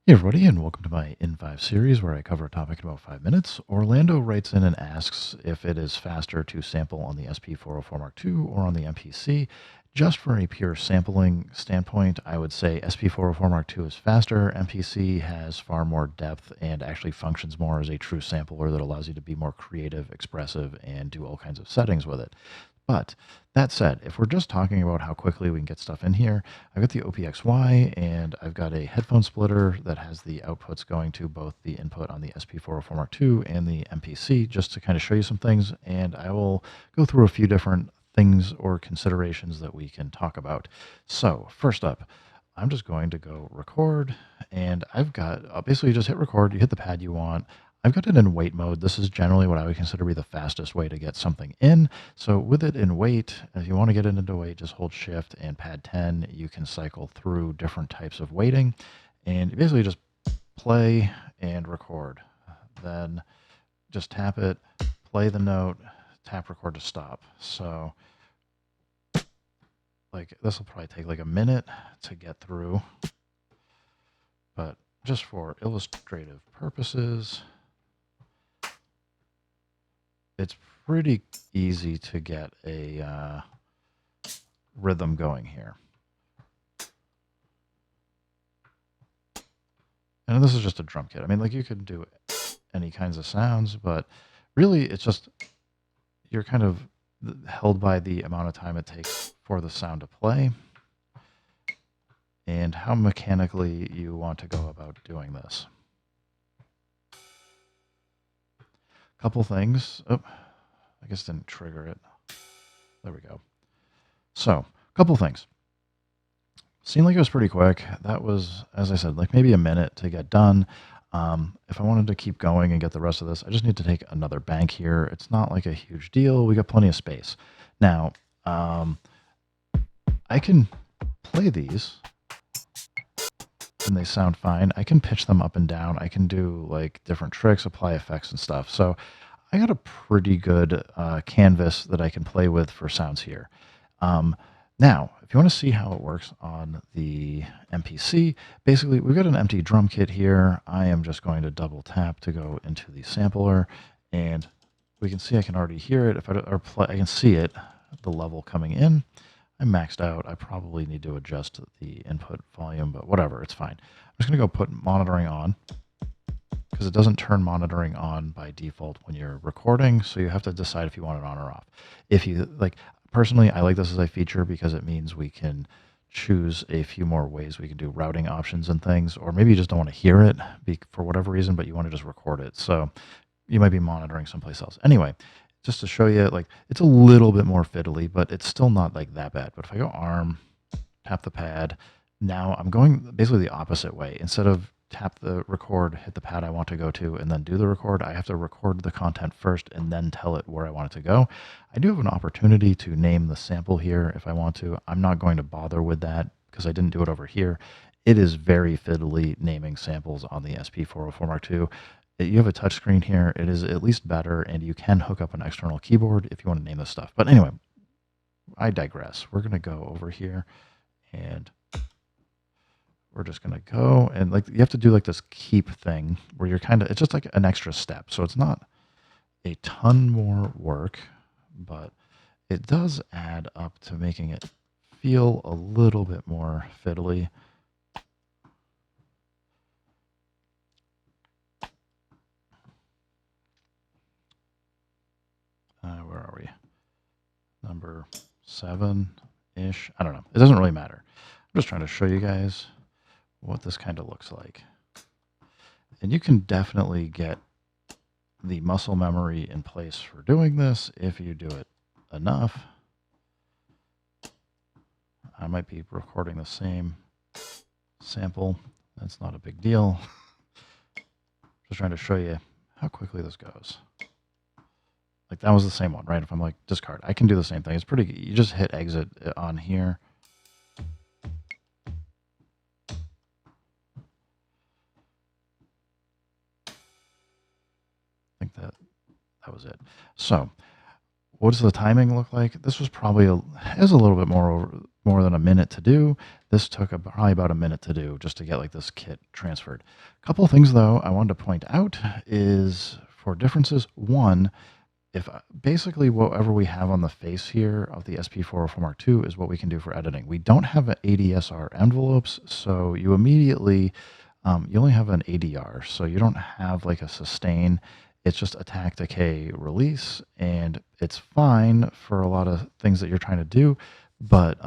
Hey everybody, and welcome to my in5 series where I cover a topic in about 5 minutes. Orlando writes in and asks if it is faster to sample on the SP404 mk2 or on the MPC. Just for a pure sampling standpoint, I would say SP404 mk2 is faster. MPC has far more depth and actually functions more as a true sampler that allows you to be more creative, expressive, and do all kinds of settings with it. But that said, if we're just talking about how quickly we can get stuff in here, I've got the OPXY and I've got a headphone splitter that has the outputs going to both the input on the SP404 mk2 and the MPC just to kind of show you some things. And I will go through a few different things or considerations that we can talk about. So first up, I'm just going to go record, and I've got basically just hit record. You hit the pad you want. I've got it in wait mode. This is generally what I would consider to be the fastest way to get something in. So with it in wait, if you want to get it into wait, just hold shift and pad 10. You can cycle through different types of waiting, and you basically just play and record. Then just tap it, play the note, tap record to stop. So like this will probably take like a minute to get through, but just for illustrative purposes, it's pretty easy to get a rhythm going here. And this is just a drum kit. I mean, like you could do any kinds of sounds, but really it's just, you're kind of held by the amount of time it takes for the sound to play and how mechanically you want to go about doing this. Couple things. Oh, I guess didn't trigger it. There we go. So, a couple things. Seemed like it was pretty quick. That was, as I said, like maybe a minute to get done. If I wanted to keep going and get the rest of this, I just need to take another bank here. It's not like a huge deal. We got plenty of space. Now, I can play these and they sound fine. I can pitch them up and down. I can do like different tricks, apply effects and stuff. So I got a pretty good canvas that I can play with for sounds here. Now, if you want to see how it works on the MPC, basically we've got an empty drum kit here. I am just going to double tap to go into the sampler, and we can see I can already hear it. If I can see it, the level coming in. I'm maxed out. I probably need to adjust the input volume, but whatever, it's fine. I'm just going to go put monitoring on because it doesn't turn monitoring on by default when you're recording, so you have to decide if you want it on or off. If you like, personally, I like this as a feature because it means we can choose a few more ways we can do routing options and things, or maybe you just don't want to hear it for whatever reason, but you want to just record it. So you might be monitoring someplace else. Anyway, just to show you, like, it's a little bit more fiddly, but it's still not like that bad. But if I go arm, tap the pad, now I'm going basically the opposite way. Instead of tap the record, hit the pad I want to go to, and then do the record, I have to record the content first and then tell it where I want it to go. I do have an opportunity to name the sample here if I want to. I'm not going to bother with that because I didn't do it over here. It is very fiddly naming samples on the SP404 mk2. You have a touchscreen here. It is at least better, and you can hook up an external keyboard if you want to name this stuff. But anyway, I digress. We're going to go over here, and we're just going to go. And like you have to do like this keep thing where you're kind of, it's just like an extra step. So it's not a ton more work, but it does add up to making it feel a little bit more fiddly. Where are we? Number 7-ish. I don't know. It doesn't really matter. I'm just trying to show you guys what this kind of looks like. And you can definitely get the muscle memory in place for doing this if you do it enough. I might be recording the same sample. That's not a big deal. Just trying to show you how quickly this goes. Like that was the same one, right? If I'm like discard, I can do the same thing. It's pretty, you just hit exit on here. I think that was it. So what does the timing look like? This was probably it was a little bit more than a minute to do. This took probably about a minute to do just to get like this kit transferred. A couple of things though I wanted to point out is for differences. One, if basically whatever we have on the face here of the SP404 Mark II is what we can do for editing. We don't have ADSR envelopes, so you immediately you only have an ADR, so you don't have like a sustain. It's just attack, decay, release, and it's fine for a lot of things that you're trying to do, but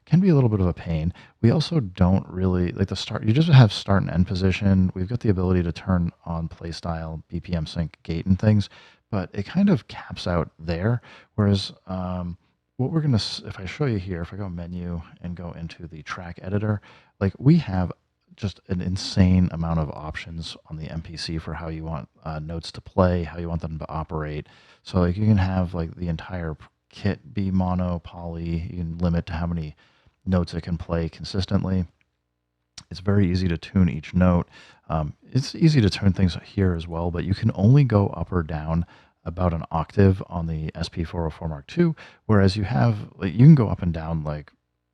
can be a little bit of a pain. We also don't really like the start. You just have start and end position. We've got the ability to turn on play style, BPM sync, gate, and things, but it kind of caps out there. Whereas what we're gonna, if I show you here, if I go menu and go into the track editor, like we have just an insane amount of options on the MPC for how you want notes to play, how you want them to operate. So like you can have like the entire kit be mono, poly. You can limit to how many notes it can play consistently. It's very easy to tune each note. It's easy to turn things here as well, but you can only go up or down about an octave on the SP404 Mark II, whereas you have, like, you can go up and down like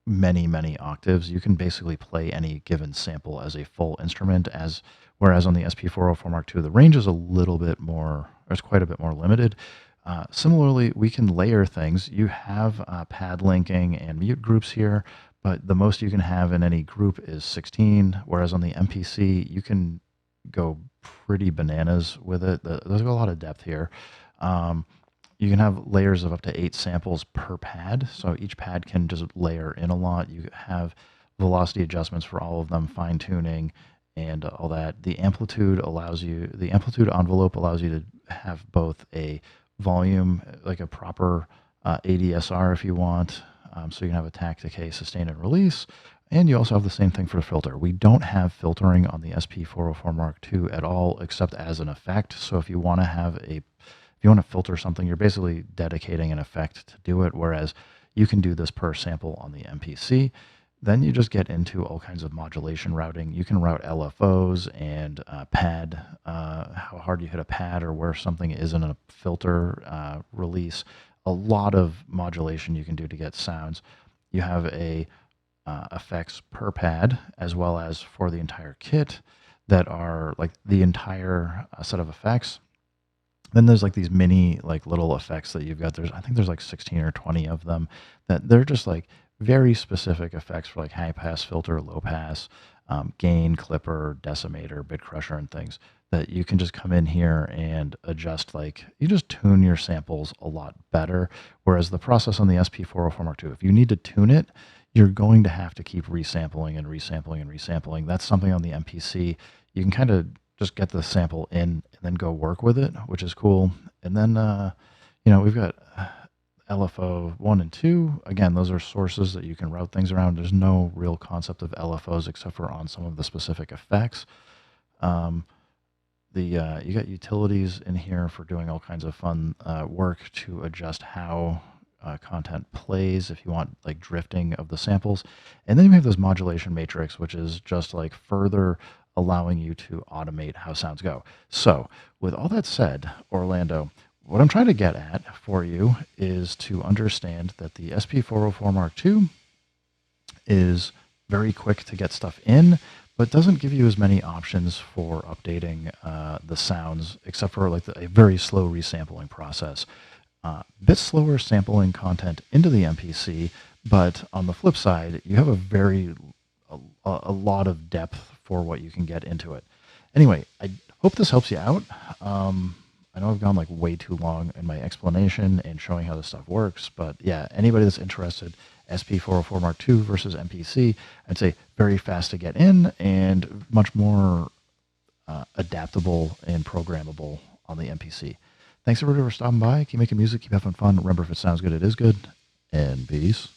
many octaves. You can basically play any given sample as a full instrument, as whereas on the SP404 Mark II, the range is a little bit more, or it's quite a bit more limited. Similarly, we can layer things. You have pad linking and mute groups here, but the most you can have in any group is 16, whereas on the MPC, you can go pretty bananas with it. There's a lot of depth here. You can have layers of up to 8 samples per pad, so each pad can just layer in a lot. You have velocity adjustments for all of them, fine tuning, and all that. The amplitude envelope allows you to have both a volume, like a proper ADSR if you want, so you can have attack, decay, sustain, and release. And you also have the same thing for the filter. We don't have filtering on the SP404 Mark II at all, except as an effect. So if you want to filter something, you're basically dedicating an effect to do it, whereas you can do this per sample on the MPC. Then you just get into all kinds of modulation routing. You can route LFOs and pad, how hard you hit a pad or where something is in a filter release. A lot of modulation you can do to get sounds. You have a effects per pad, as well as for the entire kit that are like the entire set of effects. Then there's like these mini like little effects that you've got. I think there's like 16 or 20 of them that they're just like very specific effects for like high pass filter, low pass, gain, clipper, decimator, bit crusher, and things that you can just come in here and adjust. Like you just tune your samples a lot better. Whereas the process on the SP404 Mark II, if you need to tune it, you're going to have to keep resampling and resampling and resampling. That's something on the MPC. You can kind of just get the sample in and then go work with it, which is cool. And then, we've got LFO 1 and 2. Again, those are sources that you can route things around. There's no real concept of LFOs except for on some of the specific effects. You got utilities in here for doing all kinds of fun work to adjust how content plays if you want like drifting of the samples. And then you have this modulation matrix, which is just like further allowing you to automate how sounds go. So with all that said, Orlando, what I'm trying to get at for you is to understand that the SP404 Mark II is very quick to get stuff in, but doesn't give you as many options for updating the sounds, except for like a very slow resampling process. Bit slower sampling content into the MPC, but on the flip side, you have a lot of depth for what you can get into it. Anyway, I hope this helps you out. I know I've gone like way too long in my explanation and showing how this stuff works, but yeah, anybody that's interested, SP404 Mark II versus MPC, I'd say very fast to get in and much more adaptable and programmable on the MPC. Thanks everybody for stopping by. Keep making music, keep having fun. Remember, if it sounds good, it is good. And peace.